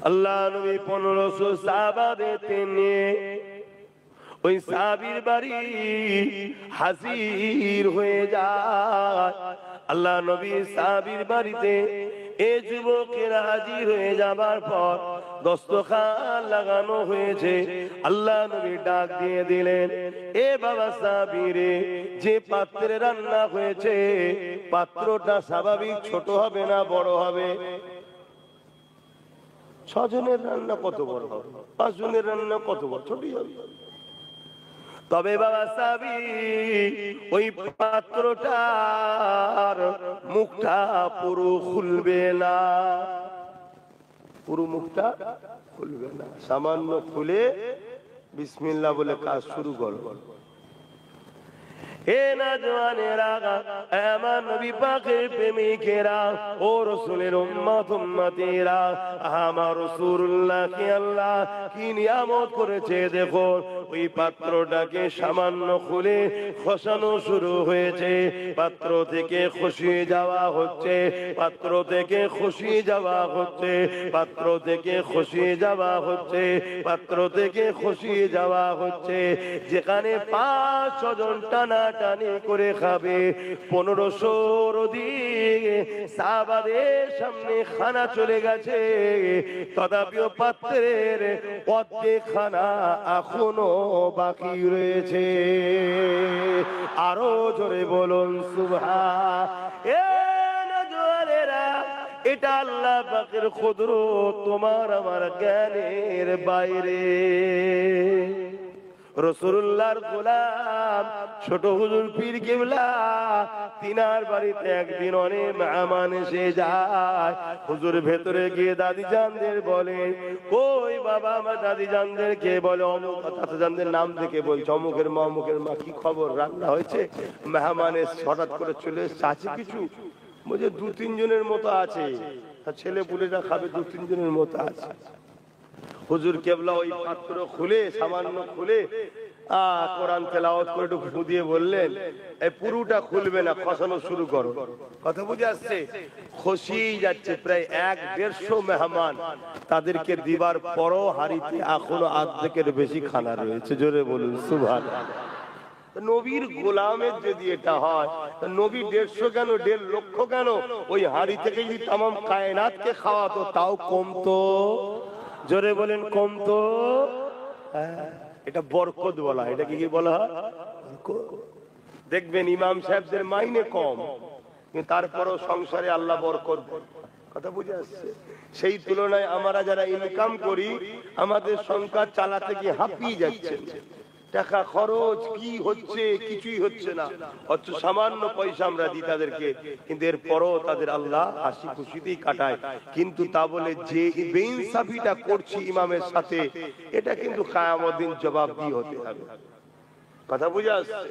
আল্লাহ নবী 1500 সাহাবাদেরকে নিয়ে ওই সাহাবীর বাড়ি হাজির হয়ে যায়। আল্লাহ নবী সাহাবীর বাড়িতে এই যুবকেরা হাজির হয়ে যাবার পর দস্তরখান লাগানো হয়েছে। আল্লাহ নবী ডাক দিয়ে দিলেন, এ বাবা সাহাবীরে, যে পাত্রে রান্না হয়েছে পাত্রটা স্বাভাবিক ছোট হবে না বড় হবে? 6 জনের রান্না কত বড় হবে? 5 জনের রান্না কত বড়? ছোটই হবে। তবে বাবা সাহাবী, ওই পাত্রটার মুখটা পুরো খুলবে না, পুরো মুখটা খুলবে না, সামান্য খুলে বিসমিল্লাহ বলে কাজ শুরু করো। হে নওজওয়ানেরা, আমার নবী পাকের প্রেমিকেরা, ও রাসূলের উম্মত উম্মতিরা, আমার রাসূলুল্লাহকে আল্লাহ কি নিয়ামত করেছে দেখো। ওই পাত্রটাকে সামান্য খুলে খসানো শুরু হয়েছে। পাত্র থেকে খসিয়ে যাওয়া হচ্ছে, পাত্র থেকে খসিয়ে যাওয়া হচ্ছে, পাত্র থেকে খসিয়ে যাওয়া হচ্ছে, পাত্র থেকে খসিয়ে যাওয়া হচ্ছে। যেখানে 5-6 জন টানা টানি করে খাবে, 1500 অধিক সাহাবাদের সামনে খানা চলে গেছে, তথাপিও পাত্রের অর্ধেক খানা এখনো বাকি রয়েছে। আরো জোরে বলুন সুবহান। এটা আল্লাহ পাকের কুদরত, তোমার আমার জ্ঞানের বাইরে। রাসূলুল্লাহর গোলাম ছোট হুজুর পীর কেবলা, তিনার বাড়িতে একদিন অনেক মেহমান এসে যায়। হুজুর ভেতরে গিয়ে দাদি জানদের বলে, কই বাবা আমার দাদি জানদেরকে বলে, অমুক দাদি জানদের নাম থেকে বলছে, অমুকের মা অমুকের মা, কি খবর, রান্না হয়েছে? মেহমান হঠাৎ করে চলে এসেছে, আছে কিছু? বলছে 2-3 জনের মতো আছে, ছেলে পুলেরা খাবে, 2-3 জনের মতো আছে। হুজুর কেবলা ওই পাত্র খুলে, সামান্য খুলে কোরআন তেলাওয়াত করে একটু ফু দিয়ে বললেন, এই পুরোটা খুলবে না, খসানো শুরু করো। কথা বুঝে আসছে? খসিয়েই যাচ্ছে। প্রায় 150 মেহমান, তাদেরকে দিবার পরও হাড়িতে এখনো অর্ধেকের বেশি খানা রয়েছে। জোরে বলুন সুবহানাল্লাহ। নবীর গোলামের যদি এটা হয়, নবী 150 কেন, 1.5 লক্ষ কেন? ওই হাড়ি থেকে যদি তামাম কায়নাতকে খাওয়াতো তাও কমতো। জোরে বলেন কমতো। এটা বরকত বলা। এটা কি বলা হয়? দেখবেন ইমাম সাহেবদের মাইনে কম, কিন্তু তারপরও সংসারে আল্লাহ বরকত। কথা বুঝে আসছে? সেই তুলনায় আমরা যারা ইনকাম করি, আমাদের সংসার চালাতে গিয়ে হাঁপিয়ে যাচ্ছে। টাকা খরচ কি হচ্ছে, কিছুই হচ্ছে না। অথচ সামান্য পয়সা আমরা দিই তাদেরকে, কিন্তু এরপরও তাদের আল্লাহ হাসি খুশিতেই কাটায়। কিন্তু তা বলে যে বেইনসাফিটা করছি ইমামের সাথে, এটা কিন্তু কিয়ামত দিন জবাবদিহি হতে হবে। কথা বুঝে আসছে?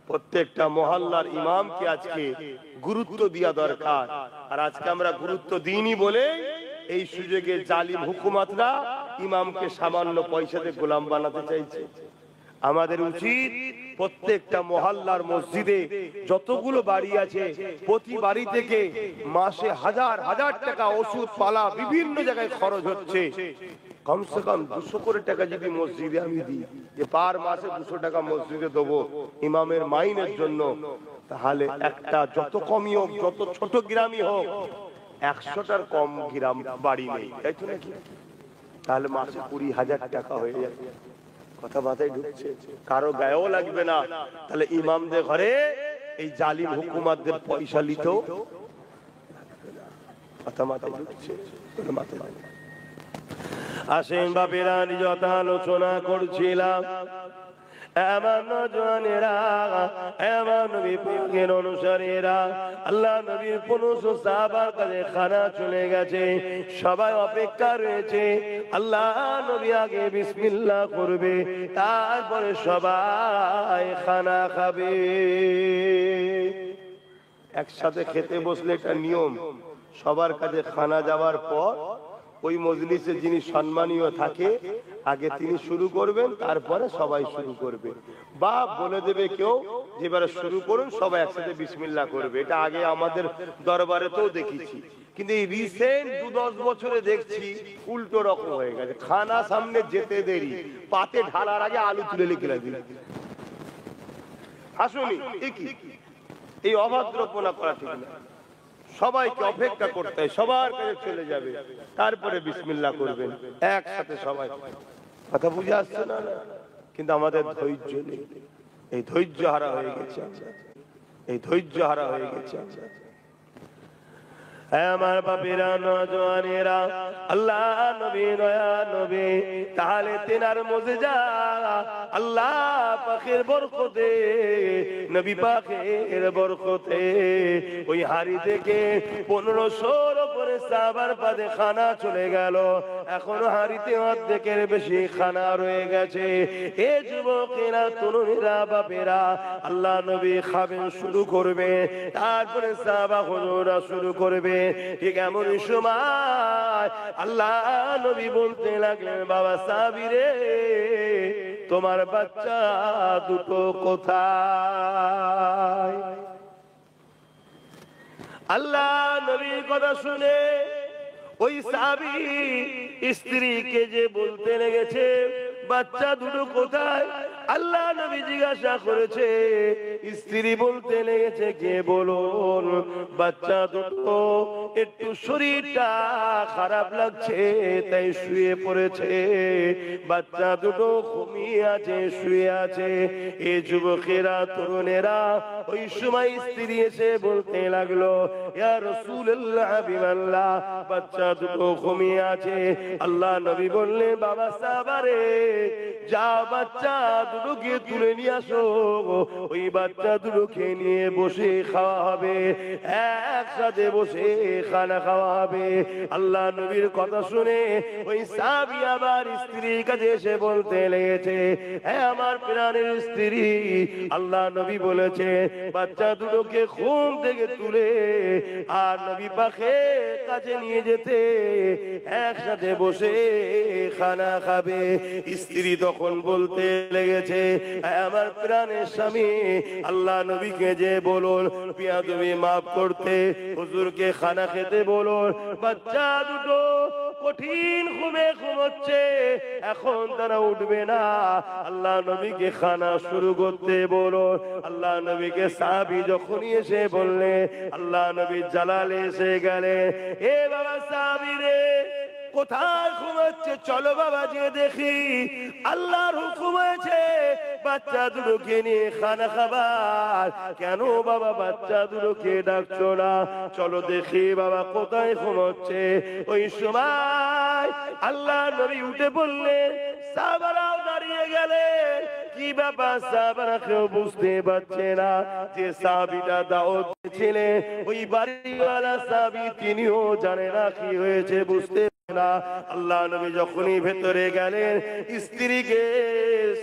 প্রত্যেকটা মহল্লার ইমামকে আজকে গুরুত্ব দেওয়া দরকার। আর আজকে আমরা গুরুত্ব দিইনি বলে এই সুযোগে জালিম হুকুমতরা ইমামকে সামান্য পয়সাতে গোলাম বানাতে চাইছে। আমাদের উচিত প্রত্যেকটা মহল্লার মসজিদে যতগুলো বাড়ি আছে, প্রতি বাড়ি থেকে মাসে 1000 টাকা ওষুধ পালা বিভিন্ন জায়গায় খরচ হচ্ছে, কমসে কম 200 করে টাকা যদি মসজিদে আমি দিই, যে পার মাসে 200 টাকা মসজিদে দেবো ইমামের মাইনের জন্য, তাহলে একটা যত কমই হোক, যত ছোট গ্রামই হোক, 100টার কম গ্রাম বাড়ি নেই, তাই তো নাকি? তাহলে মাসে 20,000 টাকা হয়ে যাবে। কথা মাথায় ঢুকছে? কারো গায়েও লাগবে না। তাহলে ইমামদের ঘরে এই জালিম হুকুমাতদের পয়সা লিত। কথা মাথায় ঢুকছে? আসেন বাপেরা, নিজ আলোচনা করছিলাম। আমার নওজওয়ানেরা, আমার নবী পাকের অনুসারীরা, আল্লাহ নবীর 1500 সাহাবার কাছে খানা চলে গেছে, সবাই অপেক্ষা রয়েছে। আল্লাহ নবী আগে বিসমিল্লাহ করবে, তারপরে সবাই খানা খাবে। একসাথে খেতে বসলে এটা নিয়ম। সবার কাছে খানা যাওয়ার পর ওই মজলিসে যিনি সম্মানীয় থাকে আগে তিনি শুরু করবেন, তারপরে সবাই শুরু করবে। বা বলে দেবে কেউ যে এবারে শুরু করুন, সবাই একসাথে বিসমিল্লাহ করবে। এটা আগে আমাদের দরবারে তো দেখেছি, কিন্তু এই রিসেন্ট 2-10 বছরে দেখছি উল্টো রকম হয়ে গেছে। খানা সামনে যেতে দেরি, পাতে ঢালার আগে আলু তুলে লিখে রাখি। আসুনি ঠিকই, এই অভদ্রপনা করা ঠিক না। সবাইকে অপেক্ষা করতে হয়, সবার কাছে চলে যাবে, তারপরে বিসমিল্লাহ করবেন একসাথে সবাই। কথা বুঝে আসছে না? কিন্তু আমাদের ধৈর্য নেই, এই ধৈর্য হারা হয়ে গেছে, এই ধৈর্য হারা হয়ে গেছে। আমার বাপেরা, নওজওয়ানেরা, আল্লাহ নবী নয়া নবী, তাহলে তেনার মুজিজা আল্লাহ পাকের বরকতে, নবী পাকের বরকতে ওই হাড়ি থেকে 1500-র উপরে সাহাবার পাদে খানা চলে গেল। এখনো হাড়িতে অর্ধেকের বেশি খানা রয়ে গেছে। এ যুবকেরা, তরুণীরা, বাপেরা, আল্লাহ নবী খাবেন শুরু করবে, তারপরে সাহাবা হুজুররা শুরু করবে। ঠিক এমন সময় আল্লাহ নবী বলতে লাগলেন, বাবা সাবিরে, তোমার বাচ্চা দুটো কোথায়? আল্লাহ নবীর কথা শুনে ওই সাহাবী স্ত্রীকে যে বলতে লেগেছে, বাচ্চা দুটো কোথায়? আল্লাহ নবী জিজ্ঞাসা করেছে, স্ত্রী বলতে লেগেছে, কে বলুন, বাচ্চা দুটো একটু শরীরটা খারাপ লাগছে তাই শুয়ে পড়েছে, বাচ্চা দুটো ঘুমিয়ে আছে, শুয়ে আছে। এ যুবকেরা, তরুণেরা, ওই সময় স্ত্রী এসে বলতে লাগলো, ইয়া রাসূলুল্লাহ, হাবিবাল্লাহ, বাচ্চা দুটো ঘুমিয়ে আছে। আল্লাহ নবী বললেন, বাবা সাবারে, যা বাচ্চা দুটোকে তুলে নিয়ে আসো, ওই বাচ্চা দুটোকে নিয়ে বসে খাওয়া হবে, একসাথে বসে খানা খাওয়া হবে। আল্লাহ নবীর কথা শুনে ওই সাহাবী আবার স্ত্রীর কাছে এসে বলতে লেগেছে, হ্যাঁ আমার প্রাণের স্ত্রী, আল্লাহ নবী বলেছে বাচ্চা দুটোকে ঘুম থেকে তুলে আর নবী পাকের কাছে নিয়ে যেতে, একসাথে বসে খানা খাবে। স্ত্রী তখন বলতে লেগেছে, আমার প্রাণের স্বামী, আল্লাহ নবীকে যে বলুন বিয়াদবি মাফ করতে, হুজুরকে খানা খেতে বলুন, বাচ্চা দুটো কঠিন ঘুমে ঘুমোচ্ছে, এখন তারা উঠবে না, আল্লাহ নবীকে খানা শুরু করতে বলুন। আল্লাহ নবীকে সাহাবী যখনই এসে বললে, আল্লাহ নবী জালালে এসে গেলে, এ বাবা সাহাবী রে, কোথায় ঘুমাচ্ছে, চলো বাবা যে দেখি। আল্লাহর হুকুম হয়েছে বাচ্চা দুটোকে নিয়ে খানা খাবার, কেন বাবা বাচ্চা দুটোকে ডাকছো না? চলো দেখি বাবা কোথায় ঘুমাচ্ছে। ওই সময় আল্লাহ নবী উঠে বললেন, সাহাবারাও দাঁড়িয়ে গেলে। কি ব্যাপার? সাহাবারা কেউ বুঝতে পারছে না যে সাহাবীটা দাওয়াত ছিলেন, ওই বাড়িওয়ালা সাহাবী, তিনিও জানে না কি হয়েছে, বুঝতে না। আল্লাহ নবী যখনই ভেতরে গেলেন, স্ত্রীকে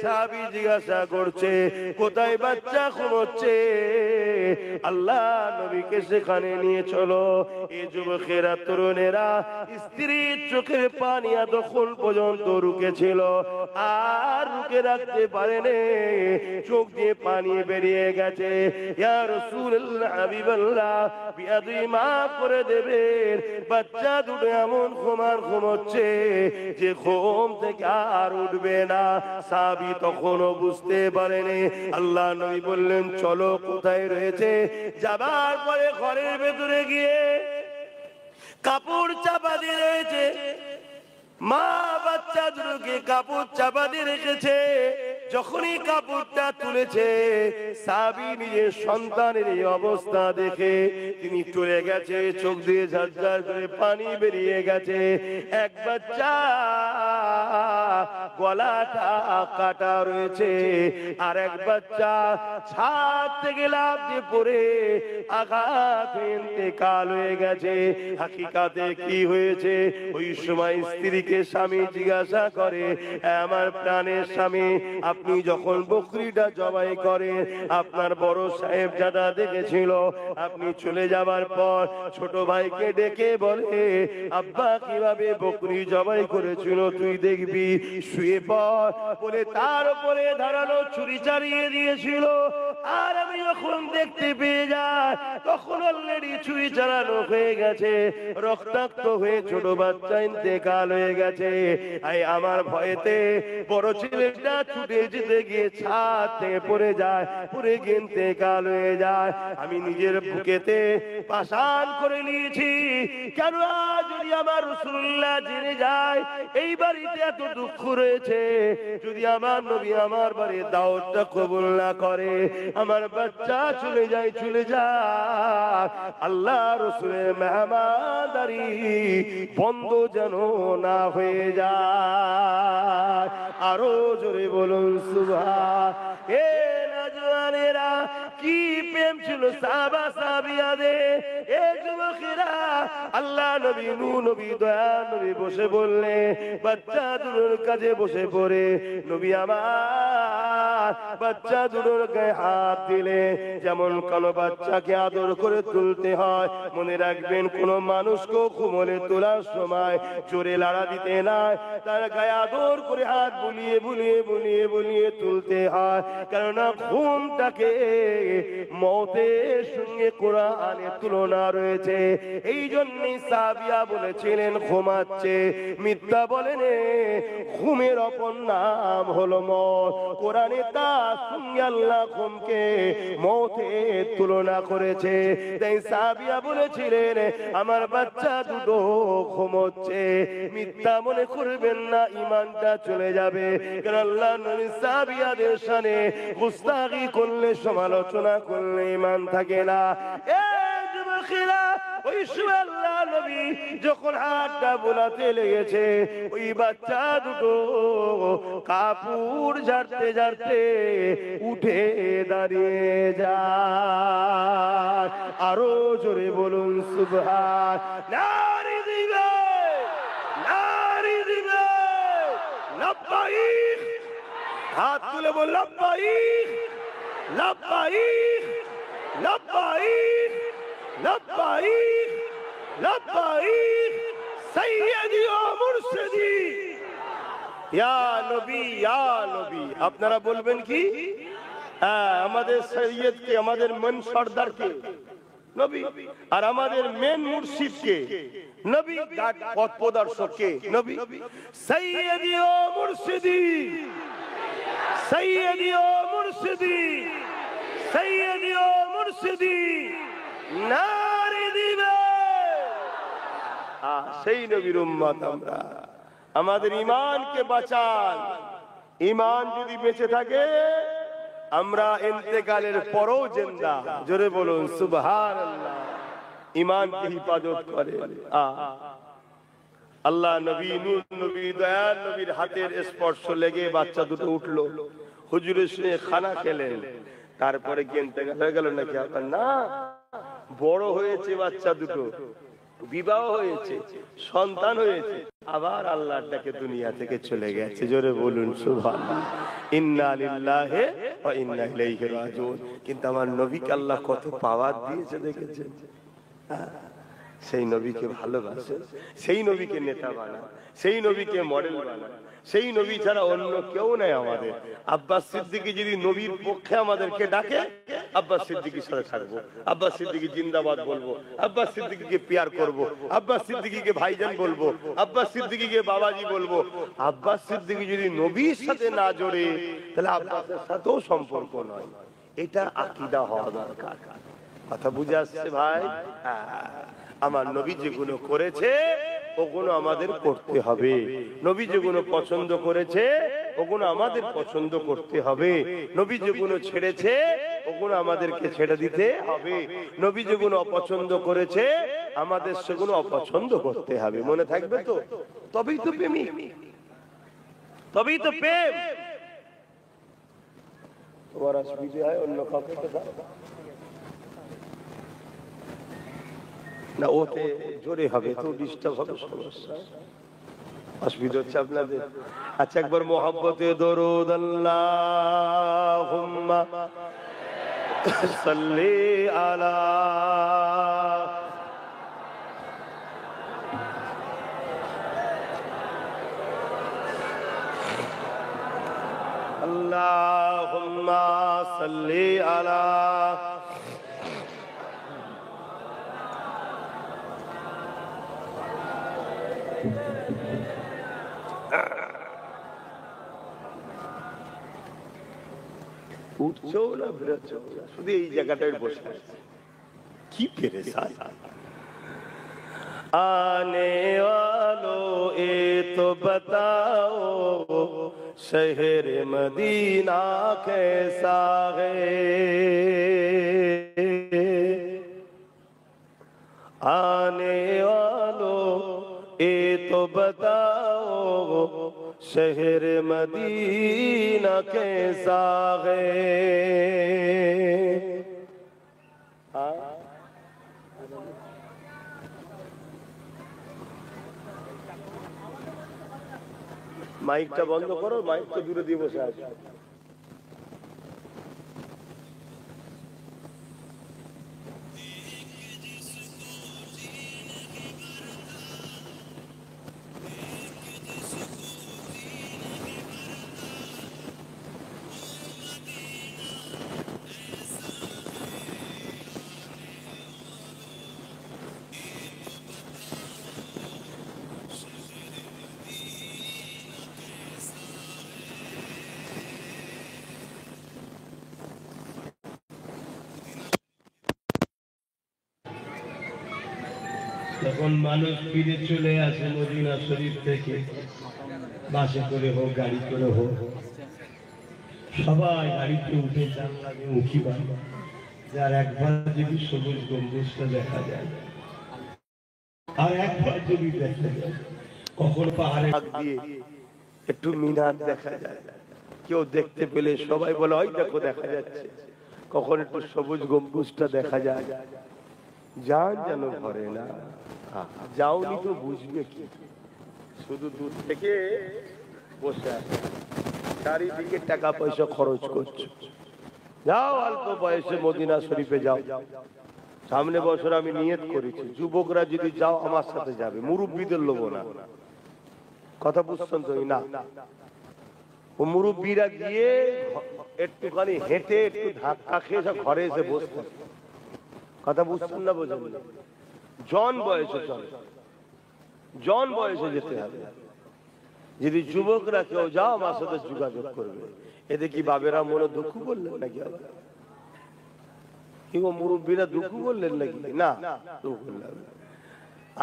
সাহাবী জিজ্ঞাসা করছে, কোথায় বাচ্চা ঘুমোচ্ছে? আল্লাহ নবীকে সেখানে নিয়ে চলো। এই যুবকেরা, তরুণেরা, স্ত্রীর চোখের পানি এতক্ষণ পর্যন্ত রুকেছিল, আর রুকে রাখতে পারেনি, চোখ দিয়ে পানি বেরিয়ে গেছে। ইয়া রাসূলুল্লাহ, হাবিবাল্লাহ, বিয়াদবি মাফ করে দেবেন, বাচ্চা দুটো এমন ঘুমোচ্ছে যে ঘুম থেকে আর উঠবে না। সাহাবী তখনও বুঝতে পারেনি। আল্লাহ নবী বললেন, চলো কোথায় রয়েছে। যাবার পরে ঘরের ভেতরে গিয়ে কাপড় চাপা দিয়ে রয়েছে, মা বাচ্চা দুটোকে কাপড় চাপা দিয়ে রেখেছে। যখনই কাপড়টা তুলেছে, সাহাবী নিজের সন্তানের এই অবস্থা দেখে তিনি চলে গেছে, চোখ দিয়ে ঝরঝর করে পানি বেরিয়ে গেছে। এক বাচ্চা গলাটা কাটা রয়েছে, আর এক বাচ্চা ছাদ থেকে লাফ দিয়ে পড়ে আঘাত ইন্তেকাল হয়ে গেছে। হাকিকাতে কি হয়েছে? ওই সময় স্ত্রীকে স্বামী জিজ্ঞাসা করে, আমার প্রাণের স্বামী, আপনি যখন বকরিটা জবাই করেন, আপনার বড় সাহেব যারা দেখেছিল, আপনি চলে যাবার পর ছোট ভাইকে ডেকে বলে, আব্বা কিভাবে বকরি জবাই করেছিল তুই দেখবি, শুয়ে পড় বলে তার উপরে ধারালো ছুরি চালিয়ে দিয়েছিল। আর আমি যখন দেখতে পেয়ে যাই তখন অলরেডি ছুরি চালানো হয়ে গেছে, রক্তাক্ত হয়ে ছোট বাচ্চা ইন্তেকাল হয়ে গেছে। আমার ভয়েতে বড় ছেলেটা ছুটে যেতে গিয়ে ছাদ থেকে পড়ে যায়, পড়ে গিয়ে ইন্তেকাল হয়ে যায়। আমি নিজের বুকেতে পাশান করে নিয়েছি, কেন যদি আমার রাসূলুল্লাহ জেনে যায় এই বাড়িতে এত দুঃখ রয়েছে, যদি আমার নবী আমার বাড়ির দাওয়াতটা কবুল না করে, আমার বাচ্চা চলে যায় আল্লাহ রাসূলের মেহমানদারি বন্ধ যেন না হয়ে যায়। আরো জোরে বলুন সুবহান। এ নওজওয়ানেরা, কি প্রেম ছিল সাহাবা সাহাবিয়াদের। এ যুবকেরা, আল্লাহ নবী নূহ নবী দয়া নবী বসে বললে বাচ্চা দুটোর কাছে বসে পড়ে নবী আমার বাচ্চা দুটোর গায়ে হাত দিলে যেমন কোন বাচ্চাকে আদর করে তুলতে হয়, মনে রাখবেন কোন মানুষকে কোমরে তোলার সময় জোরে লাড়া দিতে নাই, তার গায়ে আদর করে হাত বুলিয়ে বুলিয়ে বুলিয়ে বুলিয়ে তুলতে হয়। কেননা ঘুমটাকে মওতের সঙ্গে কোরআনে তুলনা রয়েছে। এই জন্যই সাহাবিয়া বলেছিলেন ঘুমাচ্ছে, মিথ্যা বলেন, ঘুমের অপর নাম হলো মওত। কোরআনে তার সঙ্গে আল্লাহ ঘুমকে মওতের তুলনা করেছে। তাই সাহাবিয়া বলেছিলেন আমার বাচ্চা দুটো ঘুমোচ্ছে, মিথ্যা মনে করবেন না, ঈমানটা চলে যাবে। কারণ আল্লাহ নবী সাহাবিয়াদের শানে গুস্তাখি করলে, সমালোচনা করলে ঈমান থাকে না। এই যুবকেরা, ওই সময় আল্লাহ নবী যখন হাতটা বোলাতে লেগেছে, ওই বাচ্চা দুটো কাপড় ঝাড়তে ঝাড়তে উঠে দাঁড়িয়ে যায়। আরো জোরে বলুন সুবহান। নারী দিবে, নারী দিবে, লাব্বাইক, হাত তুলে বল লাব্বাইক, লাব্বাইক, লাব্বাইক, লাব্বাইক, লাব্বাইক সাইয়্যিদি ও মুরশিদি। ইয়া নবী, ইয়া নবী। আপনারা বলবেন কি? আমাদের সৈয়দকে, আমাদের মেন সর্দারকে নবী, আর আমাদের মেন মুর্শিদকে নবী, পথ প্রদর্শককে নবী। সৈয়্যিদি ও মুরশিদি, সৈয়্যিদি ও মুরশিদি, সৈয়্যিদি ও মুরশিদি, নারী দিবে। সেই নবীর উম্মত আমরা। আমাদের ঈমানকে বাঁচান। ঈমান যদি বেঁচে থাকে আমরা ইন্তেকালের পরও জিন্দা। জোরে বলুন সুবহানাল্লাহ। ঈমানকে হিফাজত করে। আল্লাহ নবী নূহ নবী দয়াল নবীর হাতের স্পর্শ লেগে বাচ্চা দুটো উঠলো, হুজুরের সঙ্গে খানা খেলেন, তারপরে কি ইন্তেকাল হয়ে গেল নাকি? আপনার না, বড় হয়েছে বাচ্চা দুটো, বিবাহ হয়েছে, সন্তান হয়েছে, আবার আল্লাহর ডাকে দুনিয়া থেকে চলে গেছে। জোরে বলুন সুবহানাল্লাহ। ইন্না লিল্লাহি ওয়া ইন্না ইলাইহি রাজিউন। কিন্তু আমার নবীকে আল্লাহ কত পাওয়ার দিয়েছে দেখেছেন? সেই নবীকে ভালোবাসে, সেই নবীকে নেতা বানান, সেই নবীকে মডেল বানান। সেই নবী ছাড়া অন্য কেউ নাই আমাদের। আব্বাস সিদ্দিকী যদি নবীর পক্ষে আমাদেরকে ডাকে, আব্বাস সিদ্দিকীর সাথে থাকবো, আব্বাস সিদ্দিকী জিন্দাবাদ বলবো, আব্বাস সিদ্দিকীকে প্যার করব, আব্বাস সিদ্দিকীকে ভাইজান বলবো, আব্বাস সিদ্দিকীকে বাবাজি বলবো। আব্বাস সিদ্দিকী যদি নবীর সাথে না জড়ে, তাহলে আব্বাসের সাথেও সম্পর্ক নয়। এটা আকীদা হওয়া দরকার। কথা বুঝে আসছে ভাই? আমার নবী যেগুলো করেছে ওগুলো আমাদের করতে হবে। নবী যেগুলো পছন্দ করেছে ওগুলো আমাদের পছন্দ করতে হবে। নবী যেগুলো ছেড়েছে ওগুলো আমাদেরকে ছেড়ে দিতে হবে। নবী যেগুলো অপছন্দ করেছে আমাদের সেগুলো অপছন্দ করতে হবে। মনে থাকবে তো? তবেই তো প্রেমিক, তবেই তো প্রেম। তোমার অসুবিধা হয় অন্য কাউকে না, ওতে জোরে হবে তো ডিস্টার্ব হবে, সমস্যা, অসুবিধা হচ্ছে আপনাদের। আচ্ছা, একবার মোহাব্বতে দরুদ আল্লাহুম্মা সাল্লি আলা আল্লাহুম্মা सल्ली अला উঠছো না বেরোচ্ছ না, শুধু এই জায়গাটায় বসে আছে। কি পেরেশান। आने वालों ये तो बताओ शहर मदीना कैसा है, आने वालों ये तो बताओ शहर मदीना कैसा है। মাইকটা বন্ধ করো, মাইক তো দূরে দিয়ে বসে আছে। তখন মানুষ ফিরে চলে আসে মদিনা শরীফ থেকে, বাসে করে হোক গাড়ি করে হোক, সবাই গাড়িতে উঠে জানলাতে উঁকি মারে, যার একবার যদি সবুজ গম্বুজটা দেখা যায়, আর একবার যদি দেখা যায়, কখন পাহাড়ে দিয়ে একটু মিনার দেখা যায়, কেউ দেখতে পেলে সবাই বলে ওই দেখো দেখা যাচ্ছে, কখন একটু সবুজ গম্বুজটা দেখা যায়, জান যেন ভরে না। যাওনি তো বুঝবে কি, শুধু দূর থেকে বসে আছে, চারিদিকে টাকা পয়সা খরচ করছো। যাও অল্প বয়সে মদিনা শরীফে যাও। সামনে বছর আমি নিয়ত করেছি যুবকরা যদি যাও আমার সাথে যাবে, মুরব্বীদের লোভ না। কথা বুঝছেন তো? না, ও মুরব্বীরা গিয়ে একটুখানি হেঁটে একটু ধাক্কা খেয়ে সব ঘরে এসে বসতে। কথা বুঝছেন না? বোঝেন? জন বয়সে চলে, জন বয়সে যেতে হবে। যদি যুবকরা কেউ যাও আমার সাথে যোগাযোগ করবে। এতে কি বাবেরা মনে দুঃখ করলেন নাকি? আবার কি মুরব্বীরা দুঃখ করলেন নাকি? না, দুঃখ করলেন।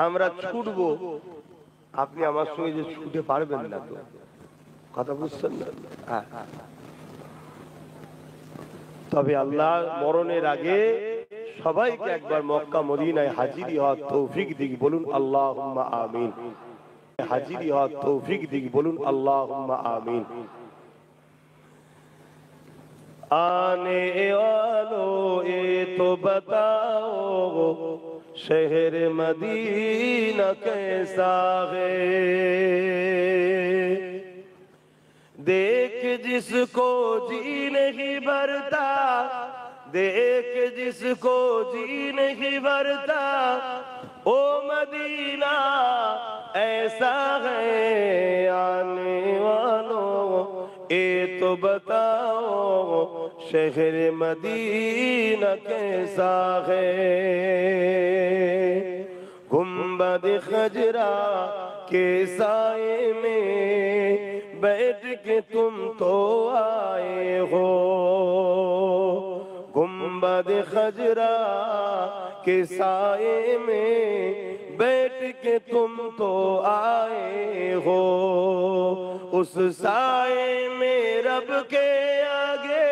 আমরা ছুটবো, আপনি আমার সঙ্গে যে ছুটে পারবেন না তো। কথা বুঝছেন না? তবে আল্লাহ মরণের আগে সবাইকে একবার মক্কা মদিনায় হাজিরি হওয়ার তৌফিক দিক, বলুন আল্লাহুম্মা আমিন। হাজিরি হওয়ার তৌফিক দিক, বলুন আল্লাহুম্মা আমিন। आने वालों ये तो बताओ शहर मदीना कैसा है, देख जिसको जी नहीं भरता, देख जिसको जी नहीं भरता, ओ मदीना ऐसा है। आने वालों ये तो बताओ शहर मदीना कैसा है, गुंबद खजरा के साए में बैठ के तुम तो आए हो, गुंबद खजरा के साए में बैठ के तुम तो आए हो, उस साए में रब के आगे,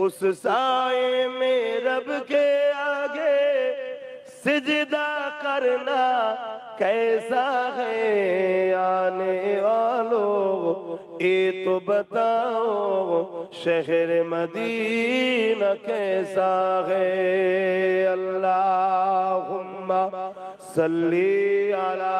उस साए में रब के आगे सिजदा करना कैसा है। आने वालों ये तो बताओ शहर मदीना कैसा है। अल्लाहुम्मा सल्ली अला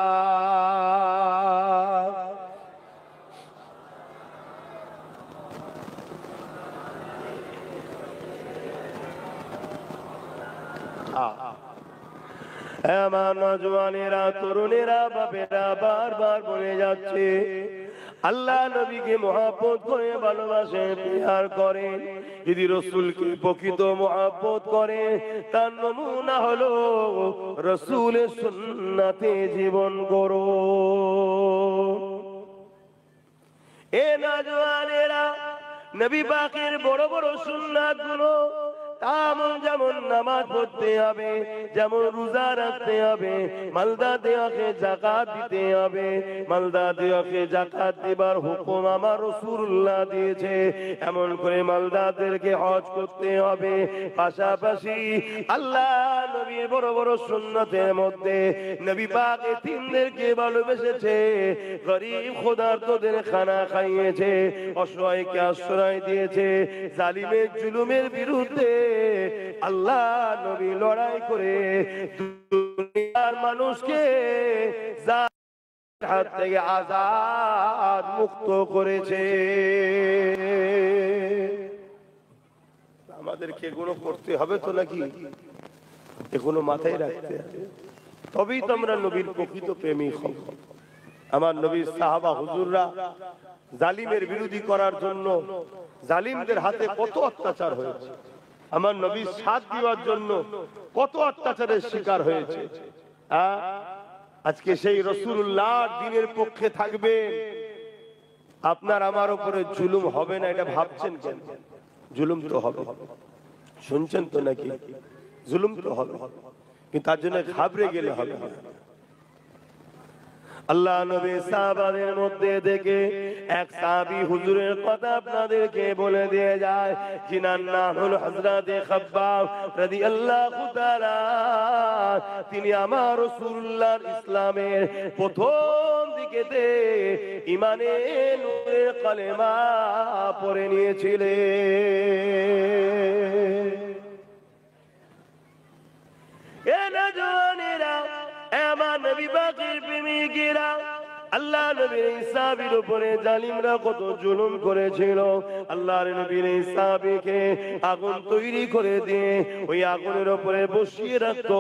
আমার নওজওয়ানেরা, তরুণেরা, বাপেরা বারবার বলে যাচ্ছে আল্লাহ নবীকে মহব্বত করে ভালোবাসেন, প্রিয়ার করেন। যদি রাসূলকে প্রকৃত মহব্বত করে তার নমুনা হলো রাসূলের সুন্নাতে জীবন করো। এ নওজওয়ানেরা, নবী পাকের বড় বড় সুন্নাত গুলো যেমন নামাজ পড়তে হবে, যেমন রোজা রাখতে হবে, মালদা দেওয়াকে যাকাত দিতে হবে। মালদা দেওয়াকে যাকাত দেবার হুকুম আমার রাসূলুল্লাহ দিয়েছে। এমন করে মালদাদেরকে হজ করতে হবে। পাশাপাশি আল্লাহ নবীর বড় বড় সুন্নতের মধ্যে নবী পাক এতিমদেরকে ভালোবেসেছে, গরিব ক্ষুধার্তদের খানা খাইয়েছে, অসহায়কে আশ্রয় দিয়েছে। জালিমের জুলুমের বিরুদ্ধে আল্লাহ নবী লড়াই করে দুনিয়ার মানুষকে জালিমের হাত থেকে আজাদ মুক্ত করেছে। আমাদেরকে এগুলো করতে হবে তো নাকি? এগুলো মাথায় রাখতে হবে, তবেই তো আমরা নবীর প্রকৃত প্রেমিক হব। আমার নবীর সাহাবা হুজুররা জালিমের বিরোধী করার জন্য জালিমদের হাতে কত অত্যাচার হয়েছে, আমার নবীর সাথ দেওয়ার জন্য কত অত্যাচারের শিকার হয়েছে। আজকে সেই রাসূলুল্লাহর দ্বীনের পক্ষে থাকবে, আপনার আমার উপরে জুলুম হবে না এটা ভাবছেন কেন? জুলুম তো হবে, শুনছেন তো নাকি? জুলুম তো হবে, কিন্তু তার জন্য ঘাবড়ে গেলে হবে না। আল্লাহ নবী সাহাবাদের মধ্যে থেকে এক সাহাবী হুজুরের কথা আপনাদেরকে বলে দিয়ে যায়, যিনার নাম হলো হযরত খাব্বাব রাদিয়াল্লাহু তাআলা। তিনি আমার রাসূলুল্লাহর ইসলামের প্রথম দিকেতে ঈমানের নূরের কালেমা পড়ে নিয়েছিলেন। এ নওজওয়ানেরা, আমার নবী পাকের প্রেমিকেরা, আল্লাহ নবীর সাহাবীর উপরে জালিমরা কত জুলুম করেছিল। আল্লাহর নবীর সাহাবীকে আগুন তৈরি করে দিয়ে ওই আগুনের উপরে বসিয়ে রাখতো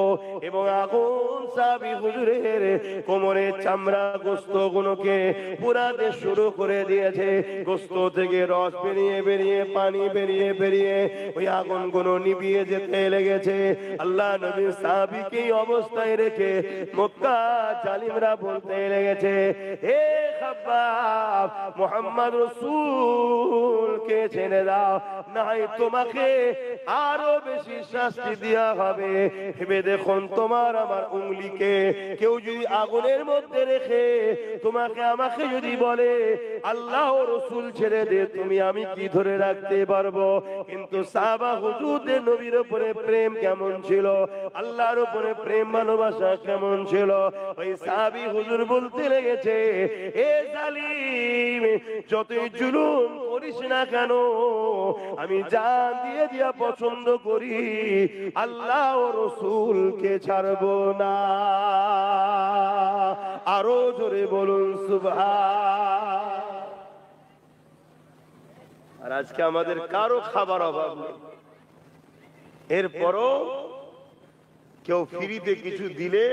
এবং আগুন সাহাবী হুজুরের কোমরের চামড়া গোশত গুলোকে পুরাতে শুরু করে দিয়েছে। গোশত থেকে রস বেরিয়ে বেরিয়ে পানি বেরিয়ে বেরিয়ে ওই আগুনগুলো নিভিয়ে যেতে লেগেছে। আল্লাহ নবীর সাহাবীকে এই অবস্থায় রেখে মক্কা জালিমরা বলতে লেগেছে, হে খাব্বাব, মুহাম্মদ রাসূলকে ছেড়ে দাও, নাই তোমাকে আরো বেশি শাস্তি দেয়া হবে। ভেবে দেখুন, তোমার আমার উঙ্গলিকে কেউ যদি আগুনের মধ্যে রেখে তোমাকে আমাকে যদি বলে আল্লাহ ও রাসূল ছেড়ে দে, তুমি আমি কি ধরে রাখতে পারবো? কিন্তু সাহাবা হুজুরদের নবীর উপরে প্রেম কেমন ছিল, আল্লাহর উপরে প্রেম ভালোবাসা কেমন ছিল, ওই সাহাবী হুজুর বলতে লেগেছে, এ জালিম, যতই জুলুম করিস না কেন, আমি জান দিয়ে দিয়া পছন্দ করি, আল্লাহ ও রাসূলকে ছাড়বো না। আরো জোরে বলুন সুবহান। আর আজকে আমাদের কারো খাবার অভাব নেই, এরপরও কেউ ফ্রিতে কিছু দিলে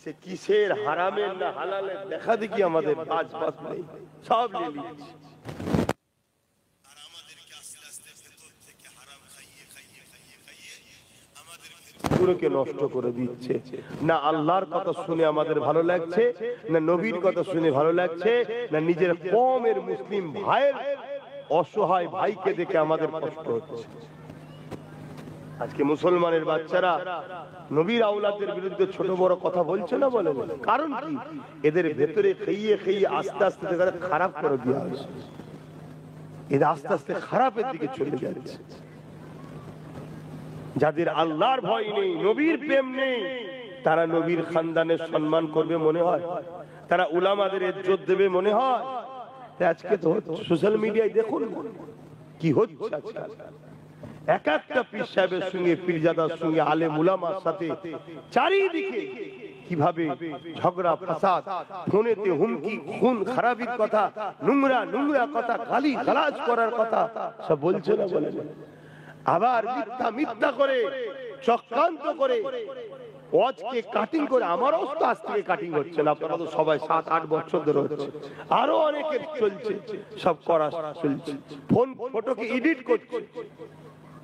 সে কিসের হারামের না হালালের দেখা দেখি আমাদের পাঁচ পাঁচ নেই, সব নিয়ে নিচ্ছে। পুরোকে নষ্ট করে দিচ্ছে। না আল্লাহর কথা শুনে আমাদের ভালো লাগছে, না নবীর কথা শুনে ভালো লাগছে, না নিজের কওমের মুসলিম ভাইয়ের অসহায় ভাইকে দেখে আমাদের কষ্ট হচ্ছে। আজকে মুসলমানের বাচ্চারা নবীর আওলাদের বিরুদ্ধে ছোট বড় কথা বলছে না, বলে বলে কারণ কি? এদের ভেতরে খেয়ে খেয়ে আস্তে আস্তে খারাপ করে দেওয়া হয়েছে, এদের আস্তে আস্তে খারাপের দিকে চলে যাচ্ছে। যাদের আল্লাহর ভয় নেই, নবীর প্রেম নেই, তারা নবীর খানদানের সম্মান করবে মনে হয়, তারা উলামাদের ইজ্জত দেবে মনে হয়। আজকে তো সোশ্যাল মিডিয়ায় দেখুন কি হচ্ছে। আজকাল এক একটা পীর সাহেবের সঙ্গে, পীরজাদার সঙ্গে, আলেম উলামার সাথে চারিদিকে কিভাবে ঝগড়া ফাসাদ, ফোনেতে হুমকি, খুন খারাপির কথা, নোংরা নোংরা কথা, গালি গালাজ করার কথা সব বলছে না, বলে আবার মিথ্যা মিথ্যা করে চক্রান্ত করে ওয়াজকে কাটিং করে, আমারও তো আজ থেকে কাটিং হচ্ছে না, আপনারা তো সবাই 7-8 বছর ধরে হচ্ছে, আরো অনেকের চলছে, সব করা চলছে, ফটোকে এডিট করছে,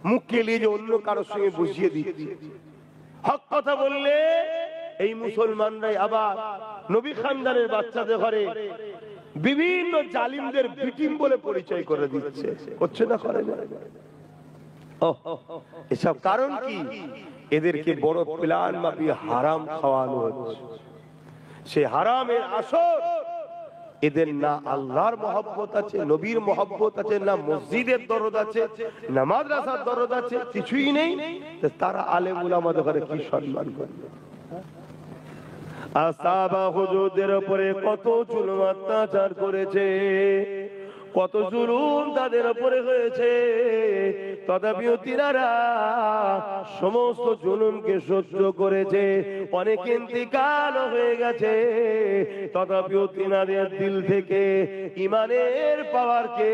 মুখ কেলিয়ে যে অন্য কারোর সঙ্গে বুঝিয়ে দিচ্ছে। হক কথা বললে এই মুসলমানরাই আবার নবী খানদানের বাচ্চাদের ঘরে বিভিন্ন জালিমদের ভিকটিম বলে পরিচয় করে দিচ্ছে, হচ্ছে না, করে না? এসব কারণ কি? এদেরকে বড় প্ল্যান মাফিক হারাম খাওয়ানো হচ্ছে। সে হারামের আসর এদের না আল্লাহর মহব্বত আছে, নবীর মহব্বত আছে, না মসজিদের দরদ আছে, না মাদ্রাসার দরদ আছে, কিছুই নেই। তারা আলেম উলামাদের ঘরে কি সম্মান করবে? আসহাবা হুজুরদের উপরে কত জুলুম অত্যাচার করেছে, কত জুলুম তাদের উপরে হয়েছে, তথাপিও তিনারা সমস্ত জুলুমকে সহ্য করেছে। অনেক ইন্তিকাল হয়ে গেছে, তথাপিও তিনাদের দিল থেকে ইমানের পাওয়ারকে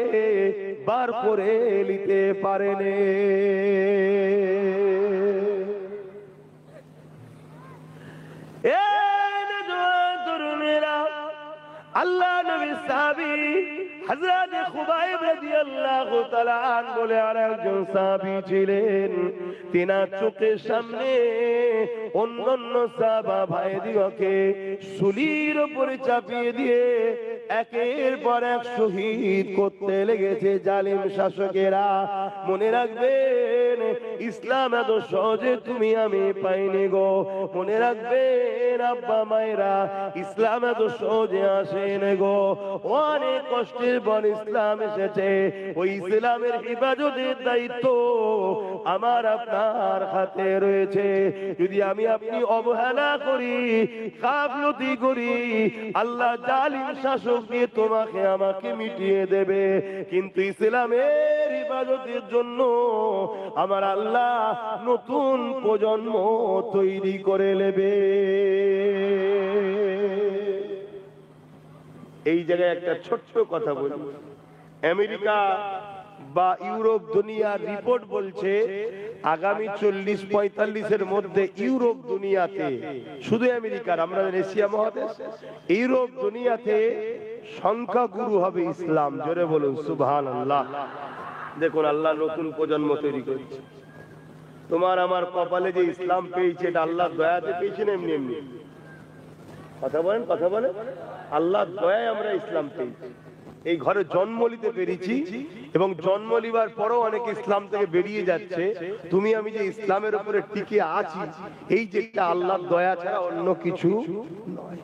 বার করে নিতে পারেনি। আল্লাহ নবী সাহাবী হযরত খুবাইব রাদিয়াল্লাহু তাআলা আন বলে আরেকজন সাহাবী ছিলেন, তিনার চোখের সামনে অন্যান্য সাহাবা ভাইদিগকে শুলির উপরে চাপিয়ে দিয়ে একের পর এক শহীদ করতে লেগেছে জালিম শাসকেরা। মনে রাখবেন, ইসলাম এত সহজে তুমি আমি পাইনি গো। মনে রাখবেন আব্বা মায়েরা, ইসলাম এত সহজে আসেনি গো। অনেক কষ্টের পর ইসলাম এসেছে। ওই ইসলামের হেফাজতের দায়িত্ব আমার আপনার হাতে রয়েছে। যদি আমি আপনি অবহেলা করি, গাফলতি করি, আল্লাহ জালিম শাসক দিয়ে তোমাকে আমাকে মিটিয়ে দেবে। কিন্তু ইসলামের হেফাজতের জন্য আমার আল্লাহ নতুন প্রজন্ম তৈরি করে নেবে। এই জায়গায় একটা ছোট্ট কথা বলি, আমেরিকা বা ইউরোপ দুনিয়ার রিপোর্ট বলছে আগামী 40-45-এর মধ্যে ইউরোপ দুনিয়াতে, শুধু আমেরিকার, আমরা এশিয়া মহাদেশ, ইউরোপ দুনিয়াতে সংখ্যাগুরু হবে ইসলাম। জোরে বলুন সুবহানাল্লাহ। দেখুন আল্লাহ নতুন প্রজন্ম তৈরি করছে। তোমার আমার কপালে যে ইসলাম পেয়েছে, এটা আল্লাহর দয়াতে পেয়েছে না এমনি এমনি? কথা বলেন, কথা বলেন। আল্লাহর দয়ায় আমরা ইসলাম পেয়েছি। এই ঘরে জন্ম নিতে পেরেছি, এবং জন্ম নিবার পরও অনেকে ইসলাম থেকে বেরিয়ে যাচ্ছে। তুমি আমি যে ইসলামের উপরে টিকে আছি, এই যে আল্লাহর দয়া ছাড়া অন্য কিছু নয়।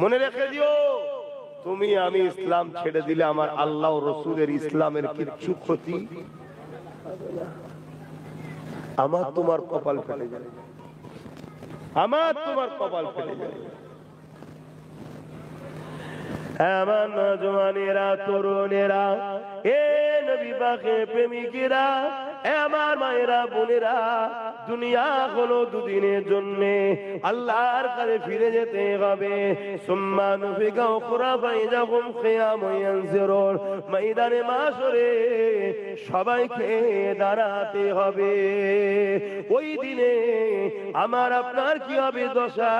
মনে রেখে দিও, তুমি আমি ইসলাম ছেড়ে দিলে আমার আল্লাহ ও রাসূলের ইসলামের কিচ্ছু ক্ষতি হবে না। আমার তোমার কপাল ফেটে যাবে, আমার তোমার কপাল ফেটে যাবে। আমার নওজওয়ানেরা, তরুণেরা, এ নবী পাকের প্রেমিকেরা, আমার মায়েরা, বোনেরা, দুনিয়া হলো দুদিনের জন্য, আল্লাহর কাছে ফিরে যেতে হবে। সুম্মা নুফিকা উখরা ফাইযাহুম কিয়ামুন ইয়ানজিরুন, ময়দানে মাশরে সবাইকে দাঁড়াতে হবে। ওই দিনে আমার আপনার কি হবে দশা,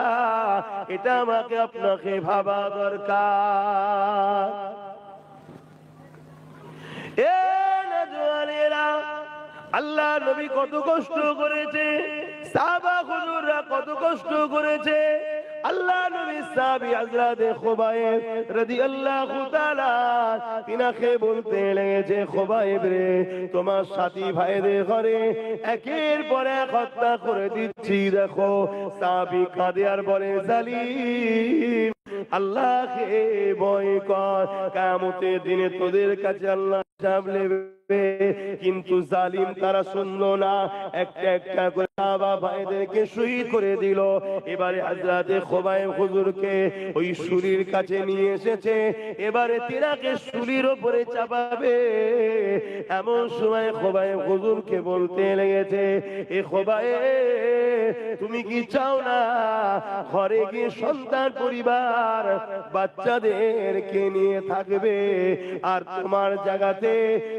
এটা আমাকে আপনাকে ভাবা দরকার। এ নওজওয়ানেরা, আল্লাহ নবী কত কষ্ট করেছে, সাহাবা হুজুররা কত কষ্ট করেছে। আল্লাহ নবী সাহাবী হযরত খুবাইব রাদিয়াল্লাহু তাআলা তিনাকে বলতে লেগেছে, খুবাইব রে, তোমার সাথী ভাইদের ঘরে একের পর এক হত্যা করে দিচ্ছি। দেখো সাহাবী কাঁদে আর বলে, জালিম, আল্লাহকে ভয় কর, কিয়ামতের দিনে তোদের কাছে আল্লাহ হিসাব নেবে। কিন্তু জালিম তারা শুনলো না, একটা একটা করে সাহাবা ভাইদেরকে শহীদ করে দিল। এবারে হযরত খুবাইব হুজুরকে ওই শুলির কাছে নিয়ে এসেছে। এবারে তিনাকে শুলির উপরে চাপাবে। এমন সময় খুবাইব হুজুরকে বলতে লেগেছে, এ খুবাইব, তুমি কি চাও না ঘরে গিয়ে সন্তান পরিবার বাচ্চাদেরকে নিয়ে থাকবে আর তোমার জায়গাতে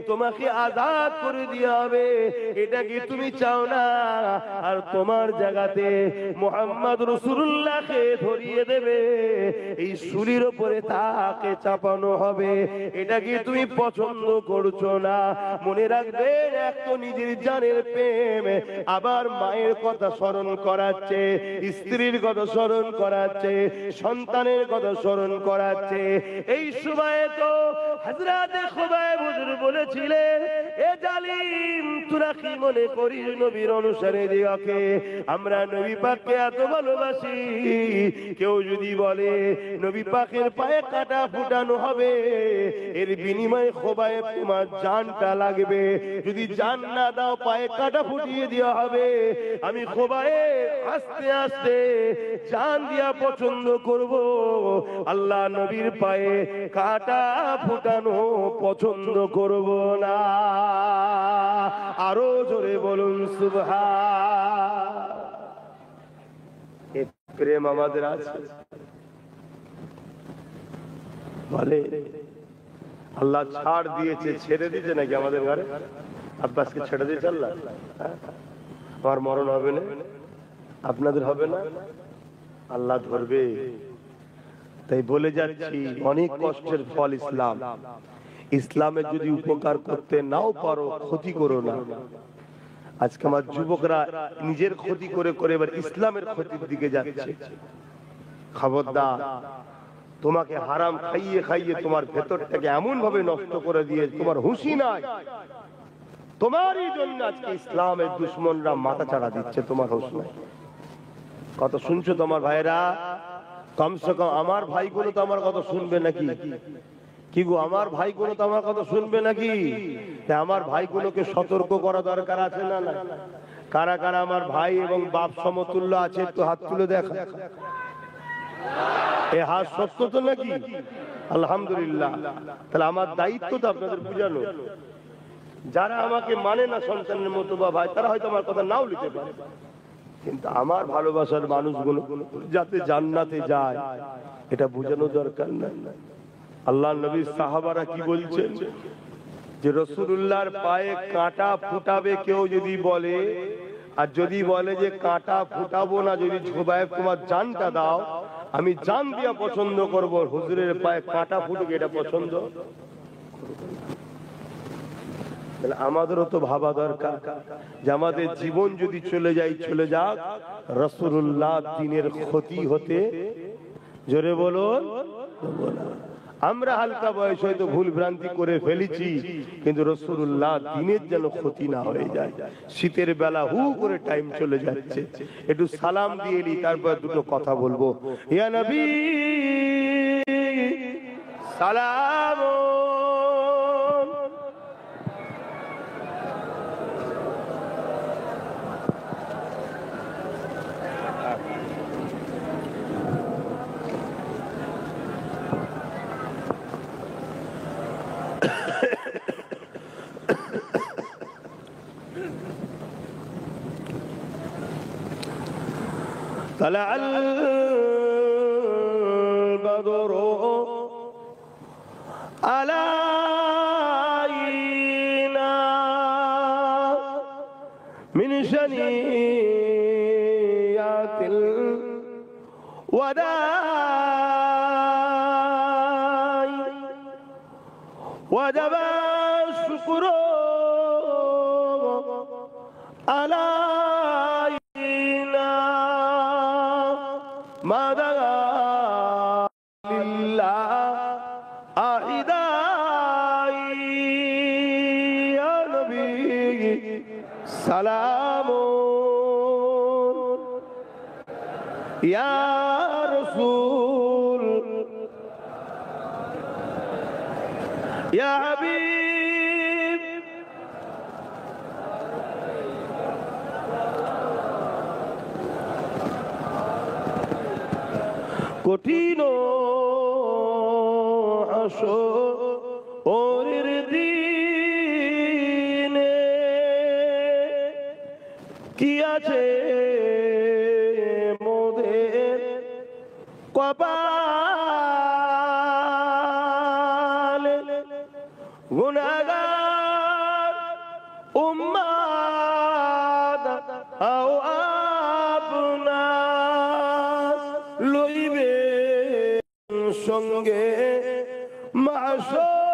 তোমাকে আজাদ করে দেওয়া হবে? এটা কি তুমি চাও না? আর তোমার জায়গাতে মুহাম্মদ রাসূলুল্লাহকে ধরিয়ে দেবে, এই শুলির উপরে তাকে চাপানো হবে। এটা কি তুমি পছন্দ করছো না? মনে রাখবেন, এক তো নিজের জানের প্রেম, আবার মায়ের কথা স্মরণ করাচ্ছে, স্ত্রীর কথা স্মরণ করাচ্ছে, সন্তানের কথা স্মরণ করাচ্ছে। এই সময়ে তো হযরত খুবাইব হুজুর বলেছিলেন, এ জালিম তোরা কি মনে করিস নবীর অনুসারী দিগকে আমরা নবী পাককে এত ভালোবাসি? কেউ যদি বলে নবী পাকের পায়ে কাটা ফুটানো হবে, এর বিনিময়ে খুবাইব তোমার জানটা লাগবে। যদি জান না দাও, পায়ে কাটা ফুটিয়ে দেওয়া হবে। আমি খুবাইব আস্তে আস্তে জান দিয়া পছন্দ করব, আল্লাহ নবীর পায়ে কাটা ফুটানো পছন্দ করব না। আরো জোরে বলুন সুবহান। এই প্রেম আমাদের আছে? বলে আল্লাহ ছাড় দিয়েছে, ছেড়ে দিয়েছে নাকি আমাদের ঘরে? আব্বাসকে ছেড়ে দিয়েছে আল্লাহ? আমার মরণ হবে না, আপনাদের হবে না, আল্লাহ ধরবে। তাই বলে যাচ্ছি, অনেক কষ্টের ফল ইসলাম। ইসলামের যদি উপকার করতে নাও পারো, ক্ষতি করো না। আজকে আমার যুবকরা নিজের ক্ষতি করে করে এবার ইসলামের ক্ষতির দিকে যাচ্ছে। খবরদার, তোমাকে হারাম খাইয়ে খাইয়ে তোমার ভেতরটাকে এমন ভাবে নষ্ট করে দিয়ে তোমার হুঁশি নাই। তোমারই জন্য আজকে ইসলামের দুশ্মনরা মাথা চাড়া দিচ্ছে, তোমার হুঁশ নাই। কত শুনছো তোমার ভাইরা? কমসে কম আমার ভাইগুলো তো আমার কথা শুনবে নাকি? কি গো, আমার ভাইগুলো তো আমার কথা শুনবে নাকি? আমার ভাইগুলোকে সতর্ক করা দরকার আছে না? না, কারা কারা আমার ভাই এবং বাপ সমতুল্য আছে একটু হাত তুলে দেখা। এ হাত সত্য তো নাকি? আলহামদুলিল্লাহ। তাহলে আমার দায়িত্ব তো আপনাদের বুঝানো। যারা আমাকে মানে না সন্তানের মতো বা ভাই, তারা হয়তো আমার কথা নাও নিতে পারে, কিন্তু আমার ভালোবাসার মানুষগুলো যাতে জান্নাতে যায় এটা বোঝানো দরকার না? আল্লাহ নবীর সাহাবারা কি বলছেন যে রাসূলুল্লাহর পায়ে কাঁটা ফুটাবে কেউ যদি বলে, আর যদি বলে যে কাঁটা ফুটাবো না, যদি খুবাইব তোমার জানটা দাও, আমি জান দিয়া পছন্দ করব, হুজুরের পায়ে কাঁটা ফুটুক এটা পছন্দ? আমাদেরও তো ভাবা দরকার যে আমাদের জীবন যদি চলে যায়, চলে যাক, রাসূলুল্লাহ দ্বীনের ক্ষতি হতে, জোরে বলুন। আমরা হালকা বয়স হয়তো ভুল ভ্রান্তি করে ফেলেছি, কিন্তু রাসূলুল্লাহ দ্বীনের যেন ক্ষতি না হয়ে যায়। শীতের বেলা হু করে টাইম চলে যাচ্ছে, একটু সালাম দিয়ে নি, তারপর দুটো কথা বলবো। ইয়া নবী সালাম। طلع البدر علينا من شنيات الوداع وجب الشكر علينا ما دعا لله أعدائي يا نبي سلام يا رسول يا حبيب কঠিন হাসরের দিনে কি আছে गुनाहगार उम्मत आओ আপনা লইবে সঙ্গে মাশরে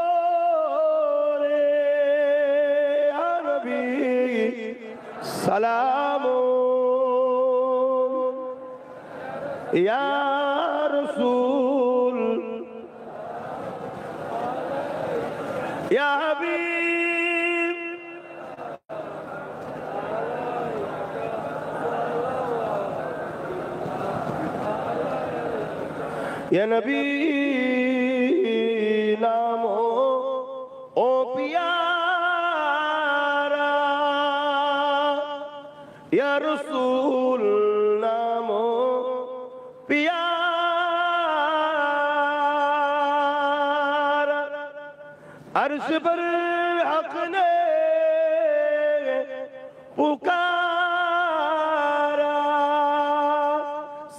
ইয়া নবী সালাম ইয়া রাসূল ইয়া হাবিব या नबी नामो ओ प्यारा या रसूल नामो प्यारा अर्श पर हक ने पुकारा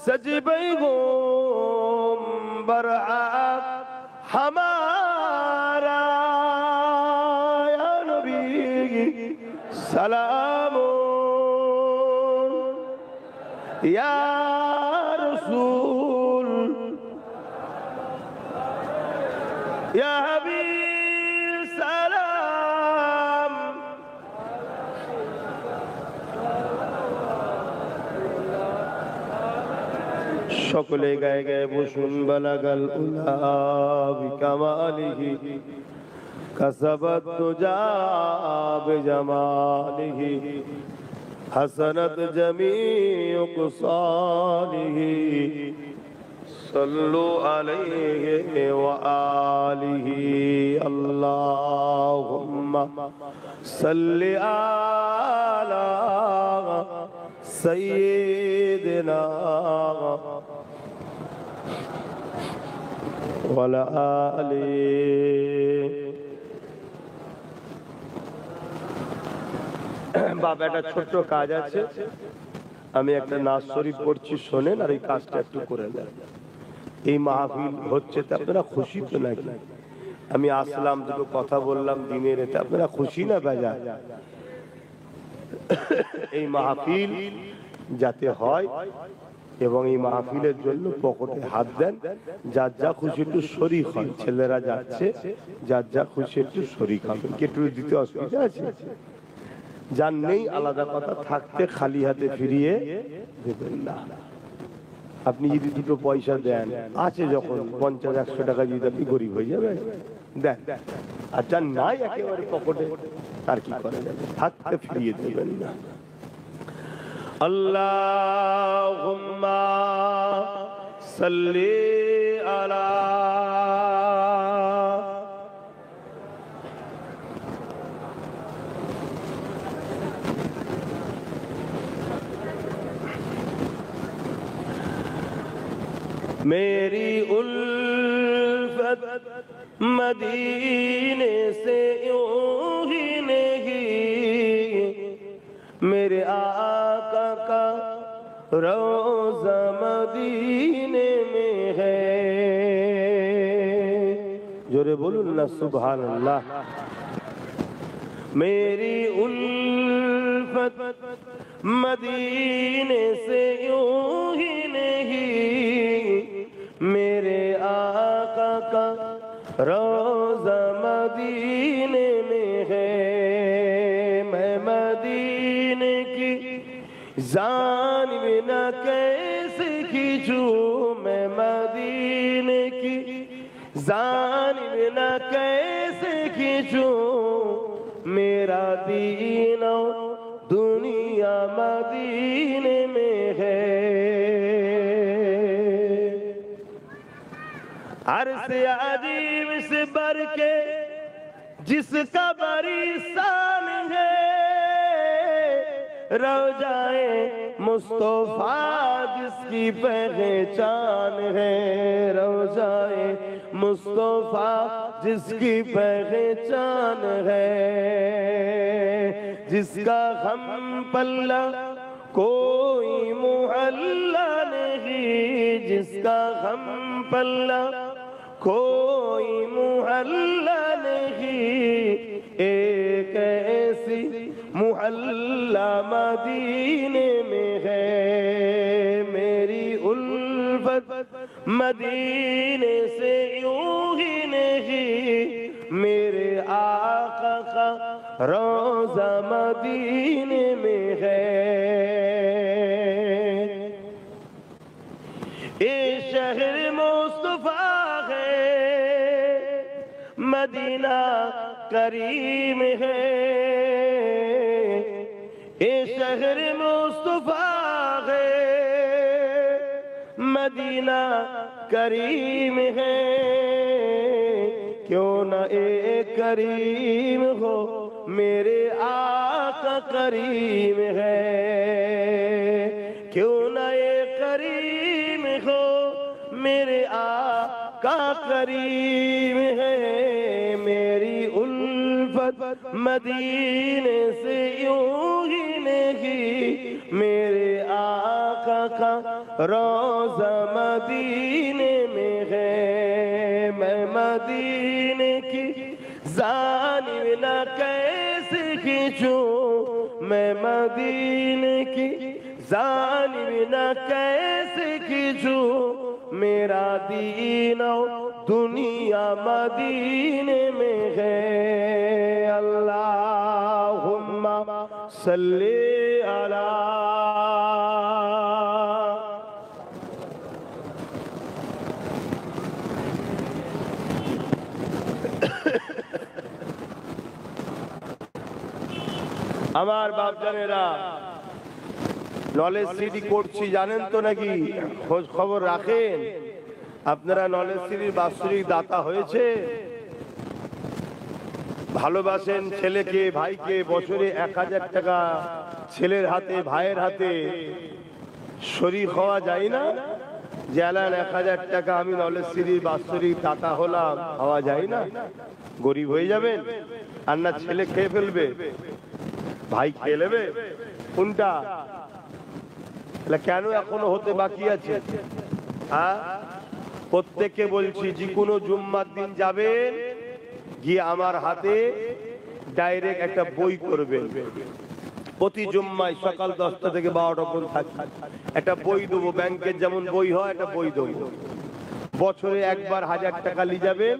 सजबई गो बरआब हमारा या नबी सलाम या रसूल या हबीब सलाम সকলে গায়ে গায়ে বসুন বালাগাল উলা বিকামালিহি কাসাবাত তুজা বিজামালিহি হাসানাত জামিউ কুসালিহি সাল্লু আলাইহি ওয়া আলিহি আল্লাহুম্মা সাল্লি আলা সাইয়্যিদিনা ওয়ালা আলি বাবা একটা ছোট্ট কাজ আছে আমি একটা নাজ শরীফ পড়ছি শোনেন আর এই কাজটা একটু করে দেন এই মাহফিল হচ্ছে তে আপনারা খুশি তো নাকি আমি আসলাম দুটো কথা বললাম দিনের এতে আপনারা খুশি না বেজা এই মাহফিল যাতে হয় এবং এই মাহফিলের জন্য পকেটে হাত দেন যার যা খুশি একটু শরীক হয় ছেলেরা যাচ্ছে যার যা খুশি একটু শরীক হবেন কি একটু দিতে অসুবিধা আছে যার নেই আলাদা কথা থাকতে খালি হাতে ফিরিয়ে দেবেন না আপনি যদি দুটো পয়সা দেন আছে যখন 50-100 টাকা যদি আপনি গরিব হয়ে যাবেন দেন আর যার নাই একেবারে পকেটে তার কি করা যাবে থাকতে ফিরিয়ে দেবেন না আল্লাহুম্মা সাল্লি আলা मेरी उल्फत मदीने से यूं ही नहीं मेरे आका का रोज़ा मदीने में है जोरे बोलूं ना सुभान अल्लाह मेरी उल्फत मदीने से यूं ही नहीं मेरे आका का रोज़ा मदीने में है मैं मदीने की जानिब न कैसे खींचूं मैं मदीने की जानिब न कैसे खींचूं मेरा दीन दुनिया मदीने में है अर्श अजीब से बढ़ के जिसका बड़ी शान है रोज़ाए मुस्तफा जिसकी पहचान है रोज़ाए मुस्तफा जिसकी पहचान है जिसका हम पल्ला कोई मुहल्ला नहीं जिसका हम पल्ला कोई मुहल्ला नहीं एक ऐसी मुहल्ला मदीने में है, मेरी उल्फत मदीने से यूं ही नहीं, मेरे आका का रोज़ा मदीने में है। ये शहर मुस्तफा है, मदीना करीम है। ये शहर मुस्तफा है, मदीना करीम है। क्यों न एक करीम हो, मेरे आका करीम है। क्यों न एक करीम हो, मेरे आका करीम है। मेरी उल्फत मदीने से यूं ही नहीं, मेरे आका का रोज़ा मदीने में है। मैं मदीने की जानिब न कैसे खींचूं, मैं मदीने की जानिब न कैसे खींचूं, मेरा दीनो दुनिया मदीने में है। अल्लाहुम्मा सल्ली अला। আমার বাপ জানেরা, নলেজ সিটি করছি জানেন তো নাকি? খোঁজ খবর রাখেন আপনারা? নলেজ সিটির বাৎসরিক দাতা হয়েছে? ভালোবাসেন ছেলেকে, ভাইকে, বছরে 1000 টাকা ছেলের হাতে, ভাইয়ের হাতে শরীক হওয়া যায় না? জানান 1000 টাকা আমি নলেজ সিটির বাৎসরিক দাতা হলাম, হওয়া যায় না? গরিব হয়ে যাবেন আর না ছেলে খেয়ে ফেলবে, ভাই খেয়ে নেবে, কোনটা? কেন এখনো হতে বাকি আছে? হ্যাঁ, প্রত্যেককে বলছি যে কোনো জুম্মার দিন যাবেন, গিয়ে আমার হাতে ডাইরেক্ট একটা বই করবেন। প্রতি জুম্মায় সকাল 10টা থেকে 12টা পর্যন্ত থাকবে, একটা বই দেবো। ব্যাংকের যেমন বই হয়, একটা বই দেবো। বছরে একবার 1000 টাকা নিয়ে যাবেন,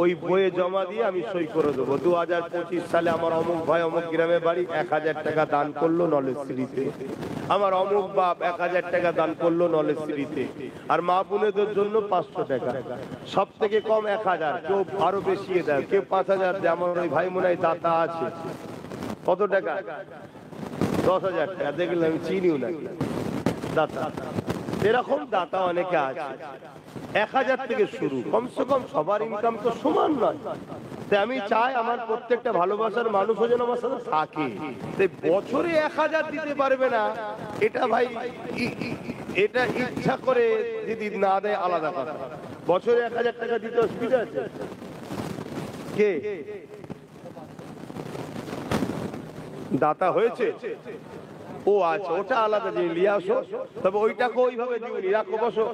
ওই বইয়ে জমা দিয়ে আমি সই করে দেবো। 2025 সালে আমার অমুক ভাই অমুক গ্রামে বাড়ি 1000 টাকা দান করলো নলেজ সিটিতে। আমার অমুক বাপ 1000 টাকা দান করলো নলেজ সিটিতে। আর মা বোনেদের জন্য 500 টাকা, সব থেকে কম 1000, কেউ আরো বেশি দেয়, কেউ 5000 দেয়। আমার ওই ভাই মনে হয় দাতা আছে। কত টাকা? 10,000 টাকা। দেখলে আমি চিনিও না দাতা। এরকম দাতা অনেকে আছে। 1000 থেকে শুরু, কমসে কম সবার ইনকাম তো সমান নয়। তাই আমি চাই আমার প্রত্যেকটা ভালোবাসার মানুষ যেন আমার সাথে থাকে। তাই বছরে 1000 দিতে পারবে না, এটা ভাই এটা ইচ্ছা করে যদি না দেয় আলাদা কথা। বছরে 1000 টাকা দিতে অসুবিধা আছে? কে দাতা হয়েছে? ও আচ্ছা, ওটা আলাদা যে নিয়ে আসো। তবে ওইটাকে ওইভাবে দিবনি, রাখো, বসো,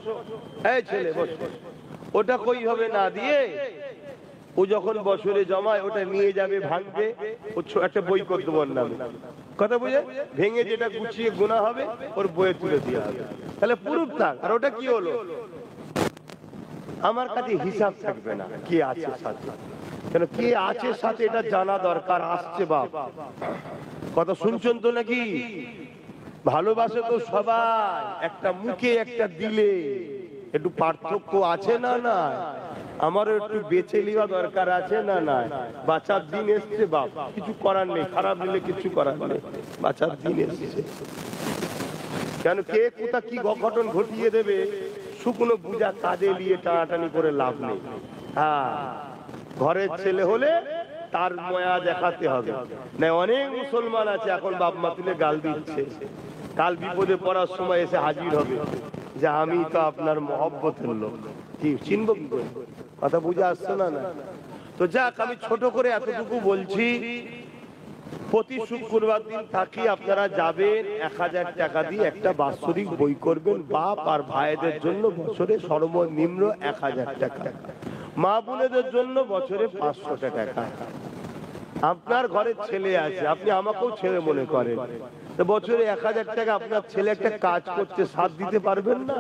এই ছেলে বসো। ওটাকে ওইভাবে না দিয়ে ও যখন বছরে জমায় ওটা নিয়ে যাবে, ভাঙবে, ও একটা বই করে দেবো নামে, কথা বুঝে? ভেঙে যেটা গুছিয়ে গোনা হবে ওর বইয়ে তুলে দেওয়া হবে। তাহলে পুরুপ থাক। আর ওটা কি হলো? আমার কাছে হিসাব থাকবে না কে আছে সাথে। কেন কে আছে সাথে এটা জানা দরকার। আসছে বাপ, কথা শুনছেন তো নাকি? ভালোবাসে তো সবাই, একটা মুখে একটা দিলে একটু পার্থক্য আছে না? না, আমারও একটু বেছে নেওয়া দরকার আছে না? না, বাঁচার দিন এসছে বাপ, কিছু করার নেই। খারাপ দিলে কিছু করার নেই, বাঁচার দিন এসছে। কেন কে কোথা কি অঘটন ঘটিয়ে দেবে, শুকনো বুঝা কাঁধে নিয়ে টানাটানি করে লাভ নেই। হ্যাঁ, ঘরের ছেলে হলে তার ময়া দেখাতে হবে না। অনেক মুসলমান আছে এখন বাপ মা তুলে গাল দিচ্ছে, কাল বিপদে পড়ার সময় এসে হাজির হবে যে আমি তো আপনার মহব্বতের লোক। কি চিনবো কি করে? কথা বুঝে আসছে না? না তো যাক, আমি ছোট করে এতটুকু বলছি। প্রতি শুক্রবার দিন থাকি, আপনারা যাবেন, 1000 টাকা দিয়ে একটা বাৎসরিক বই করবেন বাপ আর ভাইদের জন্য। বছরে সর্বনিম্ন 1000 টাকা, মা বোনেদের জন্য বছরে 500 টাকা। আপনার ঘরে ছেলে আছে, আপনি আমাকেও ছেলে মনে করেন, তো বছরে 1000 টাকা আপনার ছেলে একটা কাজ করতে সাথ দিতে পারবেন না?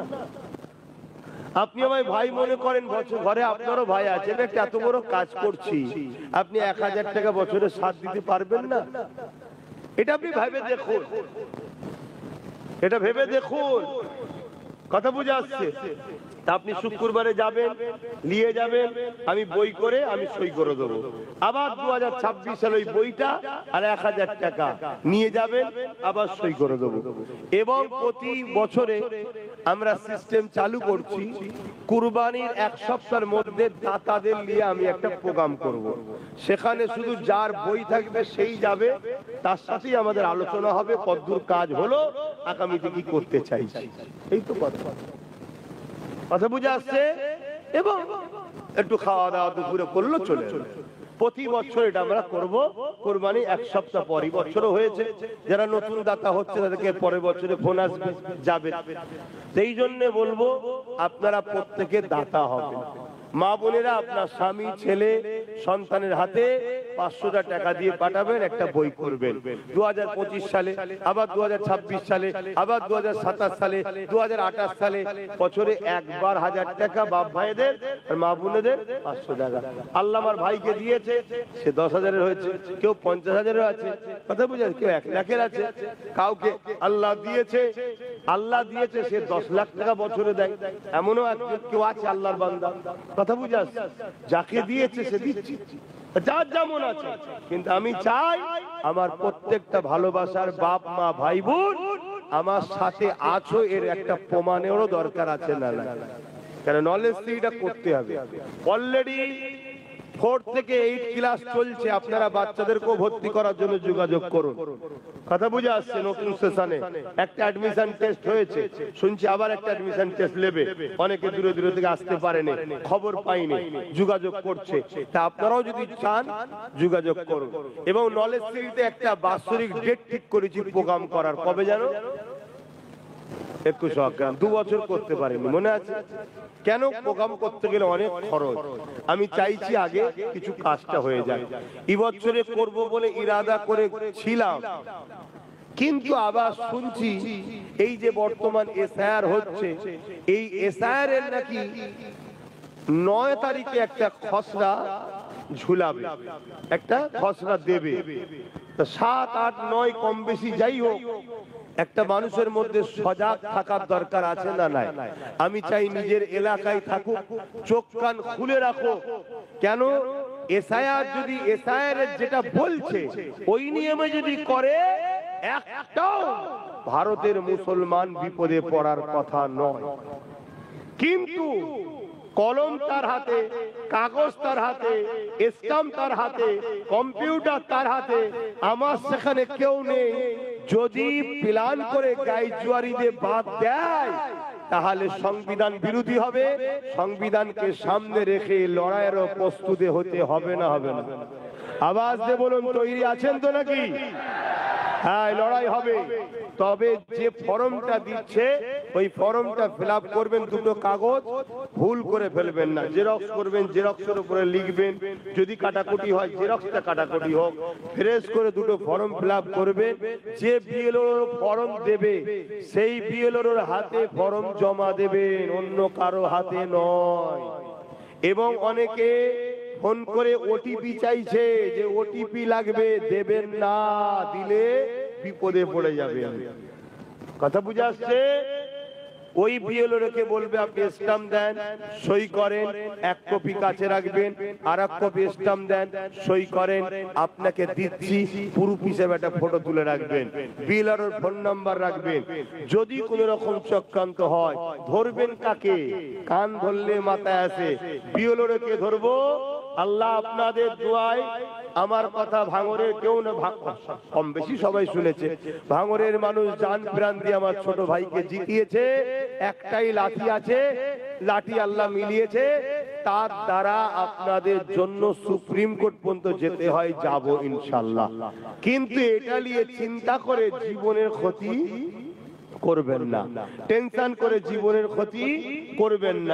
আপনি আমায় ভাই মনে করেন, বছর ঘরে আপনারও ভাই আছে, আমি একটা এত বড় কাজ করছি, আপনি 1000 টাকা বছরে সাথ দিতে পারবেন না? এটা আপনি ভেবে দেখুন, এটা ভেবে দেখুন, কথা বুঝে আসছে? তা আপনি শুক্রবারে যাবেন, নিয়ে যাবেন, আমি বই করে আমি সই করে দেবো। আবার 2026 সালে ওই বইটা আর 1000 টাকা নিয়ে যাবেন, আবার সই করে দেবো। এবং প্রতি বছরে আমরা সিস্টেম চালু করছি, কুরবানির 1 সপ্তাহের মধ্যে দাতাদের নিয়ে আমি একটা প্রোগ্রাম করব। সেখানে শুধু যার বই থাকবে সেই যাবে, তার সাথেই আমাদের আলোচনা হবে কতদূর কাজ হলো, আগামীতে কি করতে চাইছি। এই তো কথা, কথা বুঝে আসছে? এবং একটু খাওয়া দাওয়া দুপুরে করলো, চলে এলো। প্রতি বছর এটা আমরা করব। কোরবানি 1 সপ্তাহ পরই, বছরও হয়েছে, যারা নতুন দাতা হচ্ছে তাদেরকে পরের বছরে ফোন আসবে, যাবে। সেই জন্য বলবো আপনারা প্রত্যেকে দাতা হবেন। মা বোনেরা আপনার স্বামী, ছেলে, সন্তানের হাতে 500 টাকা দিয়ে পাঠাবেন, একটা বই করবেন। 2025 সালে, আবার 2026 সালে, আবার 2027 সালে, 2028 সালে, বছরে একবার 1000 টাকা বাপ ভাইদের আর মা বোনেদের 500 টাকা। আল্লাহ আমার ভাইকে দিয়েছে, সে 10,000-এর হয়েছে, কেউ 50,000-এর আছে, কথা বুঝেন, কেউ 1 লাখের আছে, কাউকে আল্লাহ দিয়েছে, আল্লাহ দিয়েছে সে 10 লাখ টাকা বছরে দেয়, এমনও কেউ আছে আল্লাহর বান্দা, কথা বুঝে আসছে? যাকে দিয়েছে সে দিচ্ছে, যার যেমন আছে। কিন্তু আমি চাই আমার প্রত্যেকটা ভালোবাসার বাপ মা ভাই বোন আমার সাথে আছো, এর একটা প্রমাণেরও দরকার আছে না? কেন নলেজ এটা করতে হবে। অলরেডি 4 থেকে 8 ক্লাস চলছে, আপনারা বাচ্চাদেরকেও ভর্তি করার জন্য যোগাযোগ করুন, কথা বুঝে আসছে? নতুন সেশনে একটা অ্যাডমিশন টেস্ট হয়েছে, শুনছি আবার একটা অ্যাডমিশন টেস্ট নেবে, অনেকে দূরে দূরে থেকে আসতে পারেনি, খবর পাইনি, যোগাযোগ করছে। তা আপনারাও যদি চান যোগাযোগ করুন। এবং নলেজ সিটিতে একটা বাৎসরিক ডেট ঠিক করেছি প্রোগ্রাম করার, কবে জানো? 21 অগ্রাম। 2 বছর করতে পারিনি, মনে আছে? কেন? প্রোগ্রাম করতে গেলে অনেক খরচ, আমি চাইছি আগে কিছু কাজটা হয়ে যায়। এই বছরে করব বলে ইরাদা করেছিলাম, কিন্তু আবার শুনছি এই যে বর্তমান এসআইআর হচ্ছে, এই এসআইআর এর নাকি 9 তারিখে একটা খসড়া ঝুলাবে, একটা খসড়া দেবে। 7, 8, 9 কম বেশি যাই হোক, একটা মানুষের মধ্যে সজাগ থাকার দরকার আছে না নাই? আমি চাই নিজের এলাকায় থাকুক, চোখ কান খুলে রাখো। কেন? এসআইআর যদি এসআইআর যেটা বলছে ওই নিয়মে যদি করে, একটাও ভারতের মুসলমান বিপদে পড়ার কথা নয়। কিন্তু কলম তার হাতে, কাগজ তার হাতে, স্ট্যাম্প তার হাতে, কম্পিউটার তার হাতে, আমার সেখানে কেউ নেই। যদি প্ল্যান করে গাইজুয়ারিদের বাদ দেয়, তাহলে সংবিধান বিরোধী হবে। সংবিধানকে সামনে রেখে লড়াইয়েরও প্রস্তুতি হতে হবে না? হবে না? আওয়াজ দিয়ে বলুন, তৈরি আছেন তো নাকি? হ্যাঁ, লড়াই হবে। তবে যে ফর্মটা দিচ্ছে ওই ফর্মটা ফিল আপ করবেন, 2টো কাগজ ভুল করে ফেলবেন না, জেরক্স করবেন, জেরক্সের উপরে লিখবেন, যদি কাটাকুটি হয় জেরক্সটা কাটাকুটি হোক, ফ্রেশ করে 2টো ফর্ম ফিল আপ করবেন। যে বিএলওর ফর্ম দেবে সেই বিএলওর হাতে ফর্ম জমা দেবেন, অন্য কারো হাতে নয়। এবং অনেকে ফোন করে ওটিপি চাইছে, যে ওটিপি লাগবে, দেবেন না, দিলে বিপদে পড়ে যাবে, কথা বুঝে আসছে? ওই বিএলওকে বলবে আপনি স্ট্যাম্প দেন, সই করেন, 1 কপি কাছে রাখবেন, আর 1 কপি স্ট্যাম্প দেন, সই করেন, আপনাকে দিচ্ছি, প্রুফ হিসেবে একটা ফটো তুলে রাখবেন, বিএলওর ফোন নাম্বার রাখবেন। যদি কোনো রকম চক্রান্ত হয়, ধরবেন কাকে? কান ধরলে মাথায় আসে, বিএলওকে ধরবো। আল্লাহ আপনাদের দোয়ায় আমার কথা ভাঙরের কেউ না, কম বেশি সবাই শুনেছে, ভাঙরের মানুষ জান প্রাণ দিয়ে আমার ছোট ভাইকে জিতিয়েছে। একটাই লাঠি আছে, লাঠি আল্লাহ মিলিয়েছে, তার দ্বারা আপনাদের জন্য সুপ্রিম কোর্ট পর্যন্ত যেতে হয়, যাব ইনশাআল্লাহ। কিন্তু এটা নিয়ে চিন্তা করে জীবনের ক্ষতি করবেন না, টেনশন করে জীবনের ক্ষতি করবেন না।